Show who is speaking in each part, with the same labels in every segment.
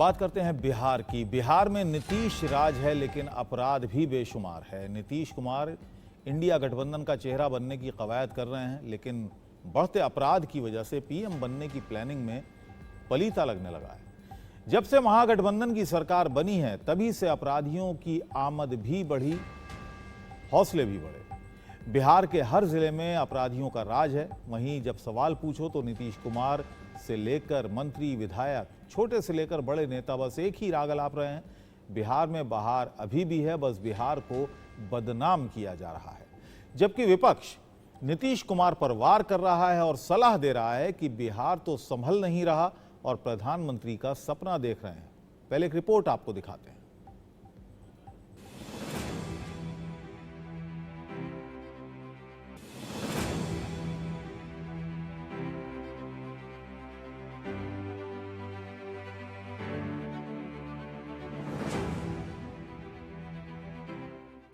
Speaker 1: बात करते हैं बिहार की। बिहार में नीतीश राज है लेकिन अपराध भी बेशुमार है। नीतीश कुमार इंडिया गठबंधन का चेहरा बनने की कवायद कर रहे हैं, लेकिन बढ़ते अपराध की वजह से पीएम बनने की प्लानिंग में पलीता लगने लगा है। जब से महागठबंधन की सरकार बनी है तभी से अपराधियों की आमद भी बढ़ी, हौसले भी बढ़े। बिहार के हर जिले में अपराधियों का राज है। वहीं जब सवाल पूछो तो नीतीश कुमार से लेकर मंत्री, विधायक, छोटे से लेकर बड़े नेता बस एक ही राग अलाप रहे हैं। बिहार में बहार अभी भी है, बस बिहार को बदनाम किया जा रहा है। जबकि विपक्ष नीतीश कुमार पर वार कर रहा है और सलाह दे रहा है कि बिहार तो संभल नहीं रहा और प्रधानमंत्री का सपना देख रहे हैं। पहले एक रिपोर्ट आपको दिखाते हैं।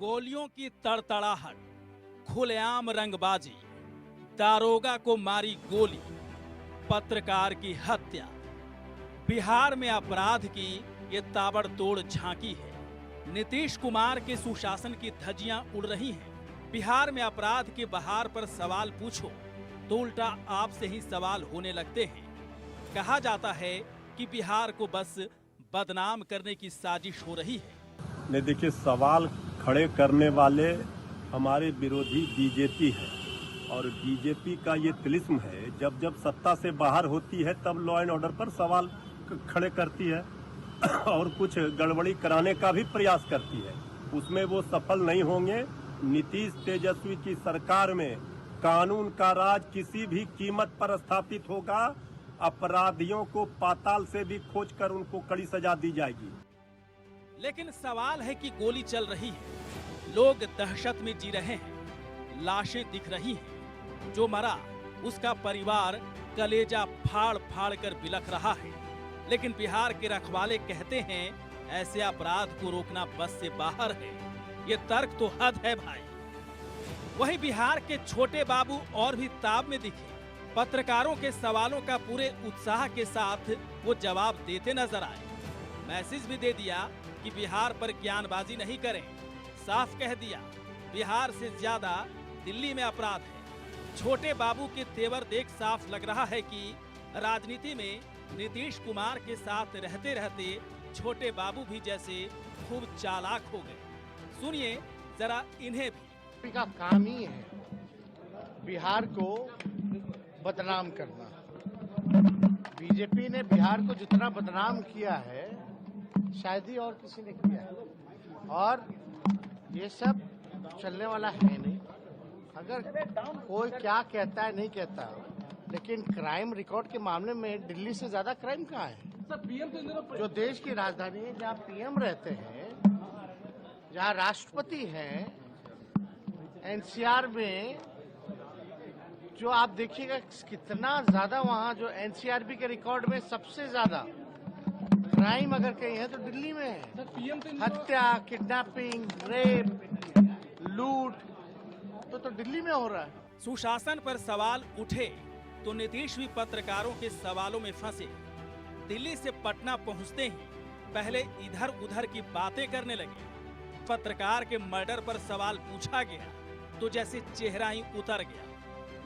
Speaker 2: गोलियों की तड़तड़ाहट, खुलेआम रंगबाजी, दारोगा को मारी गोली, पत्रकार की हत्या। बिहार में अपराध की ये ताबड़तोड़ झांकी है। नीतीश कुमार के सुशासन की धज्जियां उड़ रही हैं। बिहार में अपराध के बहार पर सवाल पूछो तो उल्टा आपसे ही सवाल होने लगते हैं। कहा जाता है कि बिहार को बस बदनाम करने की साजिश हो रही है।
Speaker 3: नहीं, देखिए, सवाल खड़े करने वाले हमारे विरोधी बीजेपी है और बीजेपी का ये तिलिस्म है, जब जब सत्ता से बाहर होती है तब लॉ एंड ऑर्डर पर सवाल खड़े करती है और कुछ गड़बड़ी कराने का भी प्रयास करती है। उसमें वो सफल नहीं होंगे। नीतीश तेजस्वी की सरकार में कानून का राज किसी भी कीमत पर स्थापित होगा। अपराधियों को पाताल से भी खोजकर उनको कड़ी सजा दी जाएगी।
Speaker 2: लेकिन सवाल है कि गोली चल रही है, लोग दहशत में जी रहे हैं, लाशें दिख रही हैं। जो मरा उसका परिवार कलेजा फाड़ फाड़ कर बिलख रहा है। लेकिन बिहार के रखवाले कहते हैं ऐसे अपराध को रोकना बस से बाहर है। ये तर्क तो हद है भाई। वहीं बिहार के छोटे बाबू और भी ताब में दिखे। पत्रकारों के सवालों का पूरे उत्साह के साथ वो जवाब देते नजर आए। मैसेज भी दे दिया कि बिहार पर ज्ञानबाजी नहीं करें। साफ कह दिया बिहार से ज्यादा दिल्ली में अपराध है। छोटे बाबू के तेवर देख साफ लग रहा है कि राजनीति में नीतीश कुमार के साथ रहते रहते छोटे बाबू भी जैसे खूब चालाक हो गए। सुनिए जरा इन्हें भी।
Speaker 4: का काम ही है बिहार को बदनाम करना। बीजेपी ने बिहार को जितना बदनाम किया है शायद ही और किसी ने किया है, और ये सब चलने वाला है नहीं। अगर कोई क्या कहता है नहीं कहता, लेकिन क्राइम रिकॉर्ड के मामले में दिल्ली से ज्यादा क्राइम कहाँ है? जो देश की राजधानी है, जहाँ पीएम रहते हैं, जहाँ राष्ट्रपति हैं, एनसीआर में जो आप देखिएगा कितना ज्यादा, वहाँ जो एनसीआरबी के रिकॉर्ड में सबसे ज्यादा क्राइम अगर कहीं है तो दिल्ली में है। हत्या, किडनैपिंग, रेप, लूट तो दिल्ली में हो रहा है।
Speaker 2: सुशासन पर सवाल उठे तो नीतीश भी पत्रकारों के सवालों में फंसे। दिल्ली से पटना पहुंचते ही पहले इधर उधर की बातें करने लगे। पत्रकार के मर्डर पर सवाल पूछा गया तो जैसे चेहरा ही उतर गया।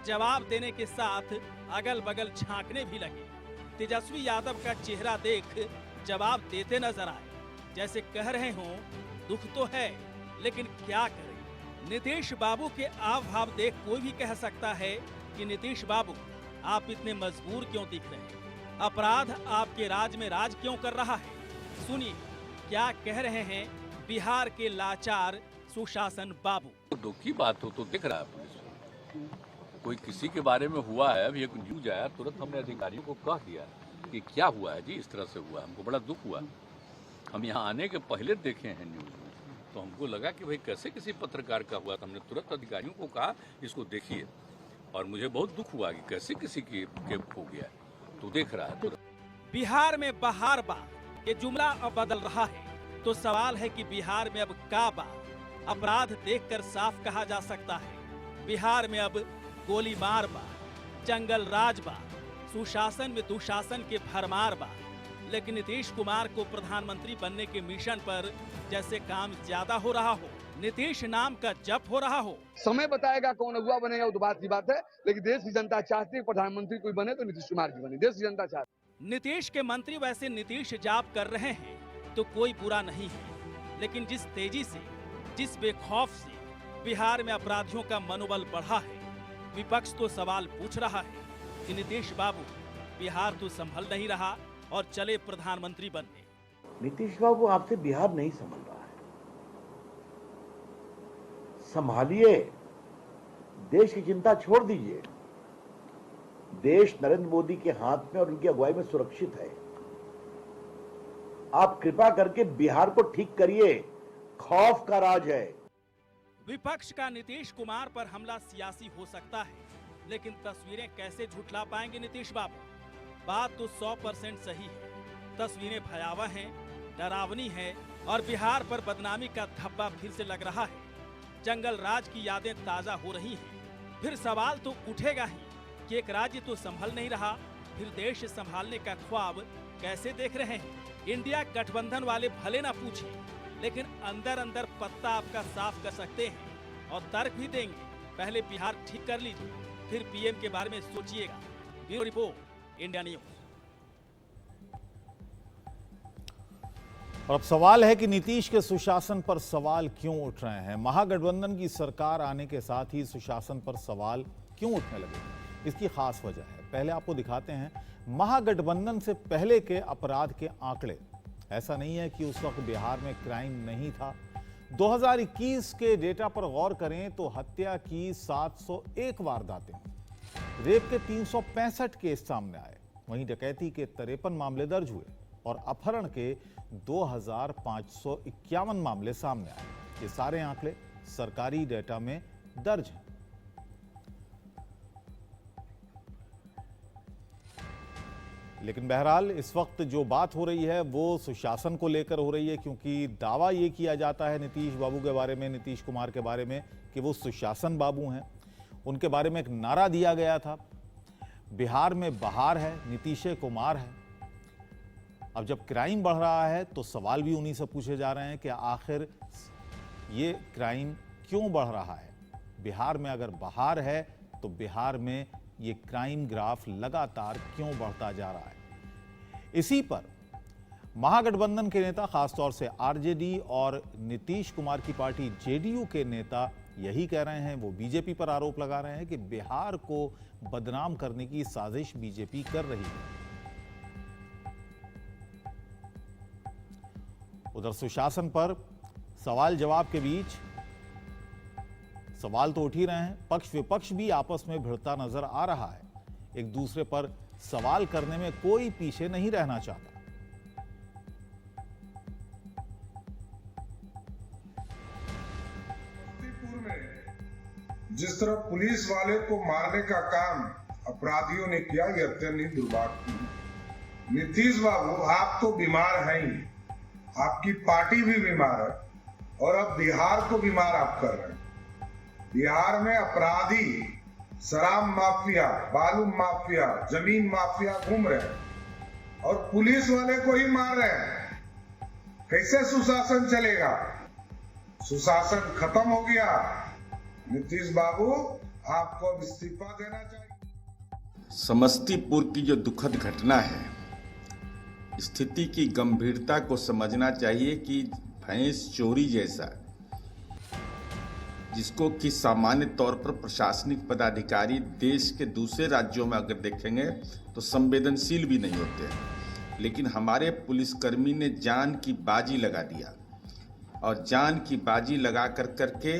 Speaker 2: जवाब देने के साथ अगल बगल झांकने भी लगे। तेजस्वी यादव का चेहरा देख जवाब देते नजर आए, जैसे कह रहे हों दुख तो है लेकिन क्या करें। नीतीश बाबू के आव भाव देख कोई भी कह सकता है कि नीतीश बाबू आप इतने मजबूर क्यों दिख रहे हैं, अपराध आपके राज में राज क्यों कर रहा है। सुनिए क्या कह रहे हैं बिहार के लाचार सुशासन बाबू।
Speaker 5: दुख की बात हो तो दिख रहा है पुलिस कोई किसी के बारे में हुआ है। अभी एक न्यूज आया, तुरंत हमने अधिकारियों को कह दिया कि क्या हुआ है जी, इस तरह से हुआ, हमको बड़ा दुख हुआ। हम यहाँ आने के पहले देखे हैं न्यूज में, तो हमको लगा कि भाई कैसे किसी पत्रकार का हुआ। तो हमने तुरंत अधिकारियों को कहा इसको देखिए, और मुझे बहुत दुख हुआ कि कैसे किसी की हो गया। तो देख रहा है
Speaker 2: बिहार में बहार बा, ये जुमला अब बदल रहा है। तो सवाल है कि बिहार में अब का बा। अपराध देखकर साफ कहा जा सकता है बिहार में अब गोली मार बा, जंगल राज बा, सुशासन में दुशासन के भरमार बा। लेकिन नीतीश कुमार को प्रधानमंत्री बनने के मिशन पर जैसे काम ज्यादा हो रहा हो, नीतीश नाम का जप हो रहा हो।
Speaker 6: समय बताएगा कौन अगुआ बनेगा, वो तो बात की बात है, लेकिन देश की जनता चाहती है प्रधानमंत्री कोई बने तो नीतीश कुमार जी बने, देश की जनता चाहती।
Speaker 2: नीतीश के मंत्री वैसे नीतीश जाप कर रहे हैं तो कोई बुरा नहीं है, लेकिन जिस तेजी से, जिस बेखौफ से बिहार में अपराधियों का मनोबल बढ़ा है, विपक्ष तो सवाल पूछ रहा है कि नीतीश बाबू बिहार तो संभल नहीं रहा और चले प्रधानमंत्री बनने।
Speaker 7: नीतीश बाबू आपसे बिहार नहीं संभल रहा है, संभालिए, देश की चिंता छोड़ दीजिए। देश नरेंद्र मोदी के हाथ में और उनकी अगुवाई में सुरक्षित है। आप कृपा करके बिहार को ठीक करिए, खौफ का राज है।
Speaker 2: विपक्ष का नीतीश कुमार पर हमला सियासी हो सकता है, लेकिन तस्वीरें कैसे झुठला पाएंगे नीतीश बाबू? बात तो 100% सही है। तस्वीरें भयावह हैं, डरावनी है और बिहार पर बदनामी का धब्बा फिर से लग रहा है। जंगल राज की यादें ताजा हो रही हैं। फिर सवाल तो उठेगा ही कि एक राज्य तो संभल नहीं रहा, फिर देश संभालने का ख्वाब कैसे देख रहे हैं? इंडिया गठबंधन वाले भले ना पूछे, लेकिन अंदर अंदर पत्ता आपका साफ कर सकते हैं और तर्क भी देंगे। पहले बिहार ठीक कर लीजिए, फिर पीएम के बारे में सोचिएगा। Bureau report, India news.
Speaker 1: और अब सवाल है कि नीतीश के सुशासन पर सवाल क्यों उठ रहे हैं? महागठबंधन की सरकार आने के साथ ही सुशासन पर सवाल क्यों उठने लगे? इसकी खास वजह है। पहले आपको दिखाते हैं महागठबंधन से पहले के अपराध के आंकड़े। ऐसा नहीं है कि उस वक्त बिहार में क्राइम नहीं था। 2021 के डेटा पर गौर करें तो हत्या की 701 वारदातें, रेप के 365 केस सामने आए, वहीं डकैती के 53 मामले दर्ज हुए और अपहरण के 2551 मामले सामने आए। ये सारे आंकड़े सरकारी डेटा में दर्ज हैं। लेकिन बहरहाल इस वक्त जो बात हो रही है वो सुशासन को लेकर हो रही है, क्योंकि दावा ये किया जाता है नीतीश बाबू के बारे में, नीतीश कुमार के बारे में, कि वो सुशासन बाबू हैं। उनके बारे में एक नारा दिया गया था, बिहार में बहार है, नीतीश कुमार है। अब जब क्राइम बढ़ रहा है तो सवाल भी उन्हीं से पूछे जा रहे हैं कि आखिर ये क्राइम क्यों बढ़ रहा है? बिहार में अगर बहार है तो बिहार में ये क्राइम ग्राफ लगातार क्यों बढ़ता जा रहा है? इसी पर महागठबंधन के नेता, खासतौर से आरजेडी और नीतीश कुमार की पार्टी जेडीयू के नेता यही कह रहे हैं। वो बीजेपी पर आरोप लगा रहे हैं कि बिहार को बदनाम करने की साजिश बीजेपी कर रही है। उधर सुशासन पर सवाल जवाब के बीच सवाल तो उठ ही रहे हैं। पक्ष विपक्ष भी आपस में भिड़ता नजर आ रहा है। एक दूसरे पर सवाल करने में कोई पीछे नहीं रहना चाहता।
Speaker 8: समस्तीपुर में जिस तरह पुलिस वाले को मारने का काम अपराधियों ने किया, यह अत्यंत दुर्भाग्य। नीतीश बाबू, आप तो बीमार हैं ही, आपकी पार्टी भी बीमार है और अब बिहार को बीमार आप कर रहे हैं। बिहार में अपराधी, शराब माफिया, बालू माफिया, जमीन माफिया घूम रहे हैं और पुलिस वाले को ही मार रहे हैं। कैसे सुशासन चलेगा? सुशासन खत्म हो गया। नीतीश बाबू, आपको अब इस्तीफा देना चाहिए।
Speaker 9: समस्तीपुर की जो दुखद घटना है, स्थिति की गंभीरता को समझना चाहिए कि भैंस चोरी जैसा, जिसको कि सामान्य तौर पर प्रशासनिक पदाधिकारी देश के दूसरे राज्यों में अगर देखेंगे तो संवेदनशील भी नहीं होते हैं, लेकिन हमारे पुलिसकर्मी ने जान की बाजी लगा दिया और जान की बाजी लगा करके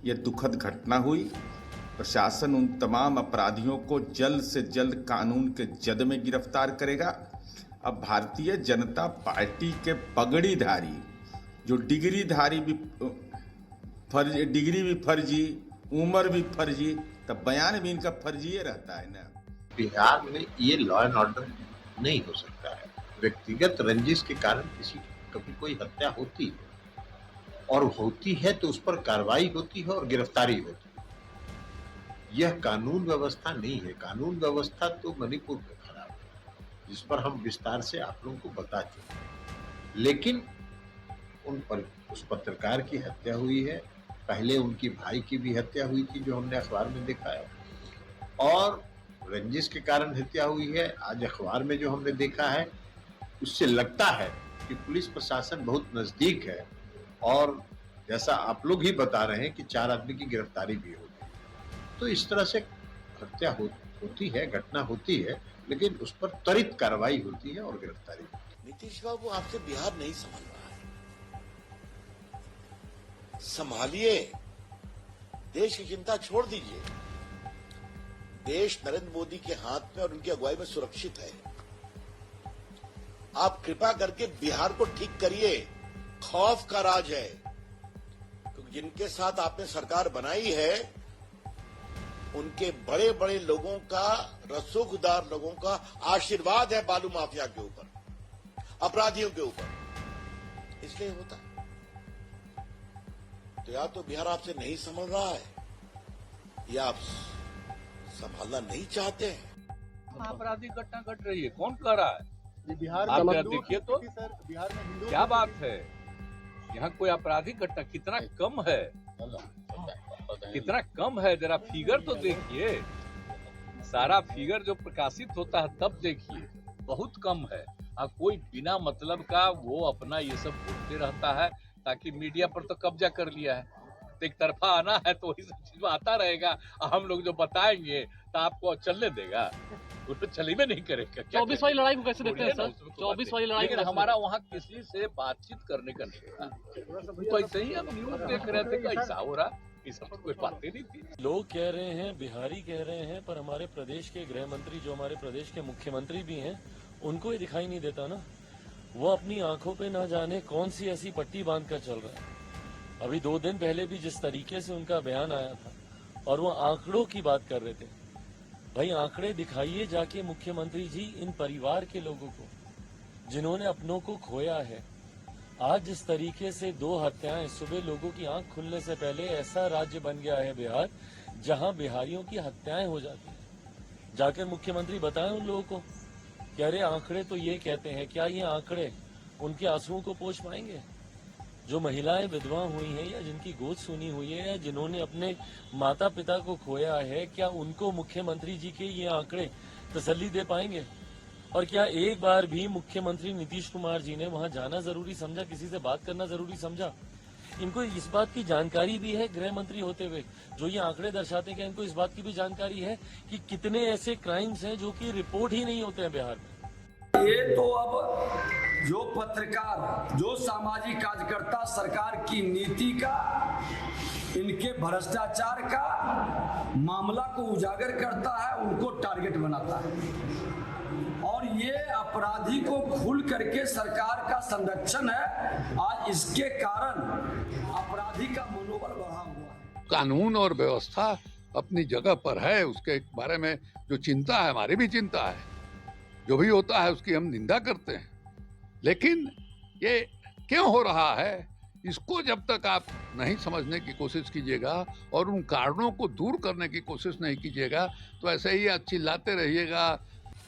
Speaker 9: ये दुखद घटना हुई। प्रशासन उन तमाम अपराधियों को जल्द से जल्द कानून के जद में गिरफ्तार करेगा। अब भारतीय जनता पार्टी के पगड़ीधारी, जो डिग्रीधारी भी फर्जी, डिग्री भी फर्जी, उम्र भी फर्जी, तब बयान भी इनका फर्जी रहता है ना।
Speaker 10: बिहार में ये लॉ एंड ऑर्डर नहीं हो सकता है। व्यक्तिगत रंजिश के कारण किसी कभी कोई हत्या होती है और होती है तो उस पर कार्रवाई होती है और गिरफ्तारी होती है। यह कानून व्यवस्था नहीं है। कानून व्यवस्था तो मणिपुर में खराब है, जिस पर हम विस्तार से आप लोगों को बता चुके। लेकिन उस पत्रकार की हत्या हुई है, पहले उनकी भाई की भी हत्या हुई थी जो हमने अखबार में देखा है, और रंजिश के कारण हत्या हुई है। आज अखबार में जो हमने देखा है उससे लगता है कि पुलिस प्रशासन बहुत नजदीक है, और जैसा आप लोग ही बता रहे हैं कि 4 आदमी की गिरफ्तारी भी हो गई। तो इस तरह से हत्या होती है, घटना होती है, लेकिन उस पर त्वरित कार्रवाई होती है और गिरफ्तारी होती है।
Speaker 7: नीतीश बाबू, आपसे बिहार नहीं संभल रहा है, संभालिए, देश की चिंता छोड़ दीजिए। देश नरेंद्र मोदी के हाथ में और उनकी अगुवाई में सुरक्षित है। आप कृपा करके बिहार को ठीक करिए। खौफ का राज है, क्योंकि जिनके साथ आपने सरकार बनाई है उनके बड़े बड़े लोगों का, रसूखदार लोगों का आशीर्वाद है बालू माफिया के ऊपर, अपराधियों के ऊपर, इसलिए होता है। तो या तो बिहार आपसे नहीं संभल रहा है या आप संभालना नहीं चाहते हैं।
Speaker 5: आपराधिक घटना घट रही है, कौन कह रहा है?
Speaker 3: बिहार
Speaker 5: आप देखिए तो
Speaker 3: बिहार में
Speaker 5: क्या बात है, यहाँ कोई आपराधिक घटना कितना कम है, कितना कम है, जरा फिगर तो देखिए। सारा फिगर जो प्रकाशित होता है तब देखिए, बहुत कम है। और कोई बिना मतलब का वो अपना ये सब बोलते रहता है ताकि मीडिया पर तो कब्जा कर लिया है। तो एक तरफा आना है तो वही सब चीज आता रहेगा, हम लोग जो बताएंगे तो आपको चलने देगा, वो तो चली में नहीं करेगा।
Speaker 11: 24 वाली लड़ाई को कैसे देखते हैं सर? 24 वाली लड़ाई,
Speaker 5: लेकिन हमारा वहाँ किसी से बातचीत करने का नहीं था, तो ऐसे ही हम न्यूज देख रहे थे कि ऐसा हो रहा, ये सब कोई बातें नहीं थी।
Speaker 11: लोग कह रहे हैं, बिहारी कह रहे हैं, पर हमारे प्रदेश के गृह मंत्री, जो हमारे प्रदेश के मुख्यमंत्री भी हैं, उनको ये दिखाई नहीं देता ना। वो अपनी आंखों पे ना जाने कौन सी ऐसी पट्टी बांध कर चल रहा है। अभी 2 दिन पहले भी जिस तरीके से उनका बयान आया था और वो आंकड़ों की बात कर रहे थे, भाई आंकड़े दिखाइए जाके मुख्यमंत्री जी इन परिवार के लोगों को जिन्होंने अपनों को खोया है। आज जिस तरीके से 2 हत्याएं, सुबह लोगों की आंख खुलने से पहले ऐसा राज्य बन गया है बिहार जहां बिहारियों की हत्याएं हो जाती हैं। जाकर मुख्यमंत्री बताएं उन लोगों को कि अरे आंकड़े तो ये कहते हैं, क्या ये आंकड़े उनके आंसुओं को पोंछ पाएंगे? जो महिलाएं विधवा हुई हैं या जिनकी गोद सुनी हुई है या जिन्होंने अपने माता पिता को खोया है, क्या उनको मुख्यमंत्री जी के ये आंकड़े तसल्ली दे पाएंगे? और क्या एक बार भी मुख्यमंत्री नीतीश कुमार जी ने वहां जाना जरूरी समझा, किसी से बात करना जरूरी समझा? इनको इस बात की जानकारी भी है, गृह मंत्री होते हुए जो ये आंकड़े दर्शाते हैं, इनको इस बात की भी जानकारी है कि कितने ऐसे क्राइम्स हैं जो कि रिपोर्ट ही नहीं होते हैं बिहार में।
Speaker 12: ये तो अब जो पत्रकार, जो सामाजिक कार्यकर्ता सरकार की नीति का, इनके भ्रष्टाचार का मामला को उजागर करता है, उनको टारगेट बनाता है, और ये अपराधी को खुल करके सरकार का संरक्षण है। आज इसके कारण अपराधी का मनोबल बढ़ा हुआ है।
Speaker 13: कानून और व्यवस्था अपनी जगह पर है, उसके बारे में जो चिंता है, हमारी भी चिंता है। जो भी होता है उसकी हम निंदा करते हैं, लेकिन ये क्यों हो रहा है, इसको जब तक आप नहीं समझने की कोशिश कीजिएगा और उन कारणों को दूर करने की कोशिश नहीं कीजिएगा, तो ऐसे ही आप चिल्लाते रहिएगा,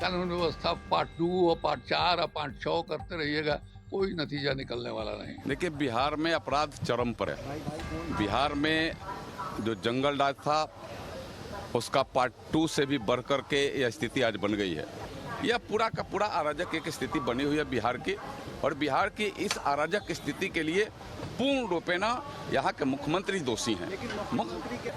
Speaker 13: कानून व्यवस्था पार्ट 2 और पार्ट 4 और पार्ट 6 करते रहिएगा, कोई नतीजा निकलने वाला नहीं।
Speaker 14: देखिए, बिहार में अपराध चरम पर है। बिहार में जो जंगल राज था उसका पार्ट 2 से भी बढ़ कर के यह स्थिति आज बन गई है। यह पूरा का पूरा अराजक एक स्थिति बनी हुई है बिहार की, और बिहार की इस अराजक स्थिति के लिए पूर्ण रूपेण यहाँ के मुख्यमंत्री दोषी हैं।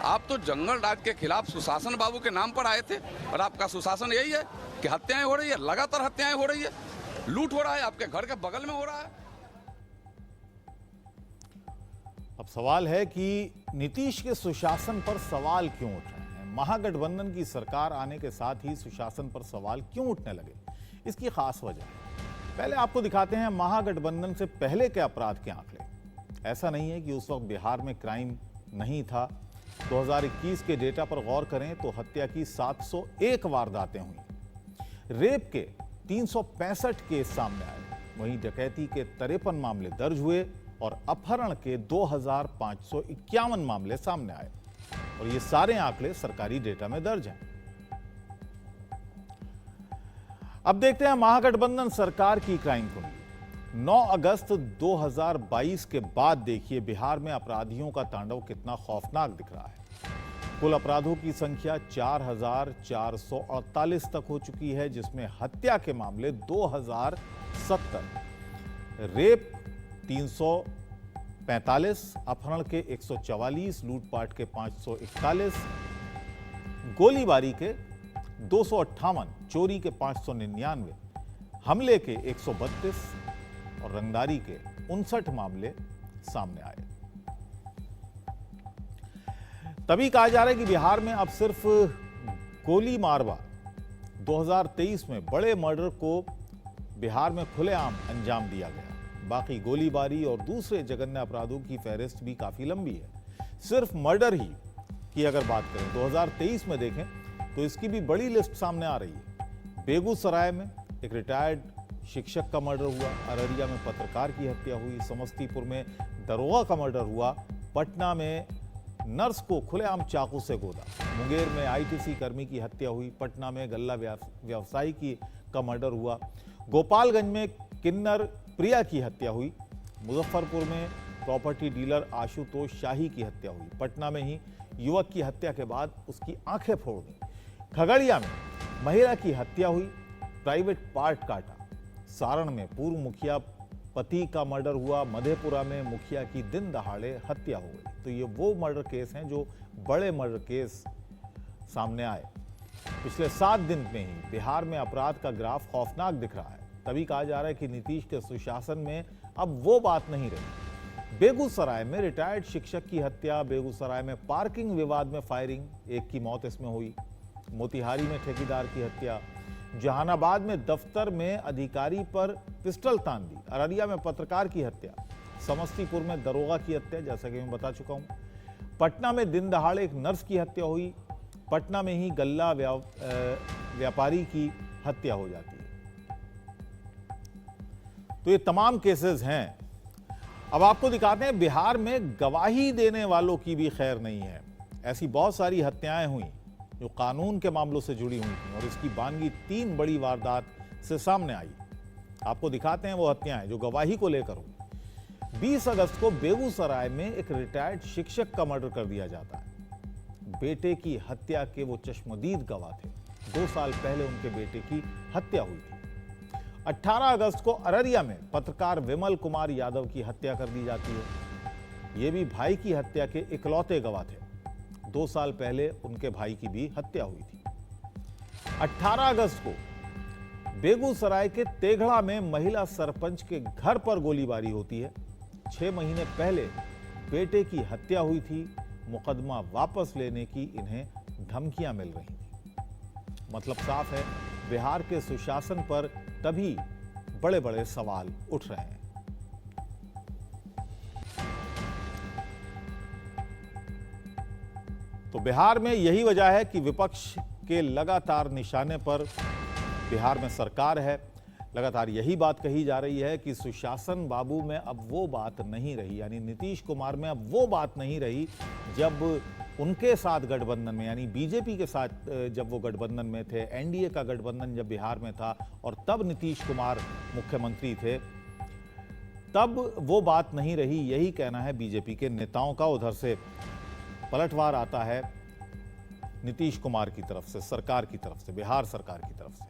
Speaker 14: आप तो जंगल राज के खिलाफ सुशासन बाबू के नाम पर आए थे, और आपका सुशासन यही है कि हत्याएं हो रही है, लगातार हत्याएं हो रही है, लूट हो रहा है, आपके घर के बगल में हो रहा है।
Speaker 1: अब सवाल है कि नीतीश के सुशासन पर सवाल क्यों उठ रहे हैं? महागठबंधन की सरकार आने के साथ ही सुशासन पर सवाल क्यों उठने लगे? इसकी खास वजह है। पहले आपको दिखाते हैं महागठबंधन से पहले के अपराध के आंकड़े। ऐसा नहीं है कि उस वक्त बिहार में क्राइम नहीं था। 2021 के डेटा पर गौर करें तो हत्या की 701 वारदातें हुई, रेप के 365 केस सामने आए, वहीं डकैती के 53 मामले दर्ज हुए और अपहरण के 2551 मामले सामने आए, और ये सारे आंकड़े सरकारी डेटा में दर्ज हैं। अब देखते हैं महागठबंधन सरकार की क्राइम कुंडली। 9 अगस्त 2022 के बाद देखिए बिहार में अपराधियों का तांडव कितना खौफनाक दिख रहा है। कुल अपराधों की संख्या 4448 तक हो चुकी है, जिसमें हत्या के मामले 2070, रेप 345, अपहरण के 144, लूटपाट के 541, गोलीबारी के 258, चोरी के 599, हमले के 132 और रंगदारी के 59 मामले सामने आए। तभी कहा जा रहा है कि बिहार में अब सिर्फ गोली मारवा 2023 में बड़े मर्डर को बिहार में खुलेआम अंजाम दिया गया। बाकी गोलीबारी और दूसरे जघन्य अपराधों की फहरिस्त भी काफी लंबी है। सिर्फ मर्डर ही की अगर बात करें 2023 में देखें तो इसकी भी बड़ी लिस्ट सामने आ रही है। बेगूसराय में एक रिटायर्ड शिक्षक का मर्डर हुआ, अररिया में पत्रकार की हत्या हुई, समस्तीपुर में दरोगा का मर्डर हुआ, पटना में नर्स को खुलेआम चाकू से गोदा, मुंगेर में आईटीसी कर्मी की हत्या हुई, पटना में गल्ला व्यवसायी का मर्डर हुआ, गोपालगंज में किन्नर प्रिया की हत्या हुई, मुजफ्फरपुर में प्रॉपर्टी डीलर आशुतोष शाही की हत्या हुई, पटना में ही युवक की हत्या के बाद उसकी आंखें फोड़ दी, खगड़िया में महिला की हत्या हुई, प्राइवेट पार्ट काटा, सारण में पूर्व मुखिया पति का मर्डर हुआ, मधेपुरा में मुखिया की दिन दहाड़े हत्या हो गई। तो ये वो मर्डर केस हैं जो बड़े मर्डर केस सामने आए। पिछले 7 दिन में ही बिहार में अपराध का ग्राफ खौफनाक दिख रहा है। तभी कहा जा रहा है कि नीतीश के सुशासन में अब वो बात नहीं रही। बेगूसराय में रिटायर्ड शिक्षक की हत्या, बेगूसराय में पार्किंग विवाद में फायरिंग, एक की मौत इसमें हुई, मोतिहारी में ठेकेदार की हत्या, जहानाबाद में दफ्तर में अधिकारी पर पिस्टल तान दी, अररिया में पत्रकार की हत्या, समस्तीपुर में दरोगा की हत्या, जैसा कि मैं बता चुका हूं, पटना में दिन दहाड़े एक नर्स की हत्या हुई, पटना में ही गल्ला व्यापारी की हत्या हो जाती है। तो ये तमाम केसेस हैं। अब आपको दिखाते हैं बिहार में गवाही देने वालों की भी खैर नहीं है। ऐसी बहुत सारी हत्याएं हुई जो कानून के मामलों से जुड़ी हुई थी और इसकी बानगी 3 बड़ी वारदात से सामने आई। आपको दिखाते हैं वो हत्याएं जो गवाही को लेकर हुई। 20 अगस्त को बेगूसराय में एक रिटायर्ड शिक्षक का मर्डर कर दिया जाता है। बेटे की हत्या के वो चश्मदीद गवाह थे। 2 साल पहले उनके बेटे की हत्या हुई थी। 18 अगस्त को अररिया में पत्रकार विमल कुमार यादव की हत्या कर दी जाती है। ये भी भाई की हत्या के इकलौते गवाह थे। 2 साल पहले उनके भाई की भी हत्या हुई थी। 18 अगस्त को बेगूसराय के तेघड़ा में महिला सरपंच के घर पर गोलीबारी होती है। 6 महीने पहले बेटे की हत्या हुई थी। मुकदमा वापस लेने की इन्हें धमकियां मिल रही थी। मतलब साफ है, बिहार के सुशासन पर तभी बड़े बड़े सवाल उठ रहे हैं। तो बिहार में यही वजह है कि विपक्ष के लगातार निशाने पर बिहार में सरकार है। लगातार यही बात कही जा रही है कि सुशासन बाबू में अब वो बात नहीं रही, यानी नीतीश कुमार में अब वो बात नहीं रही जब उनके साथ गठबंधन में, यानी बीजेपी के साथ जब वो गठबंधन में थे, एनडीए का गठबंधन जब बिहार में था और तब नीतीश कुमार मुख्यमंत्री थे, तब वो बात नहीं रही। यही कहना है बीजेपी के नेताओं का। उधर से पलटवार आता है नीतीश कुमार की तरफ से, सरकार की तरफ से, बिहार सरकार की तरफ से।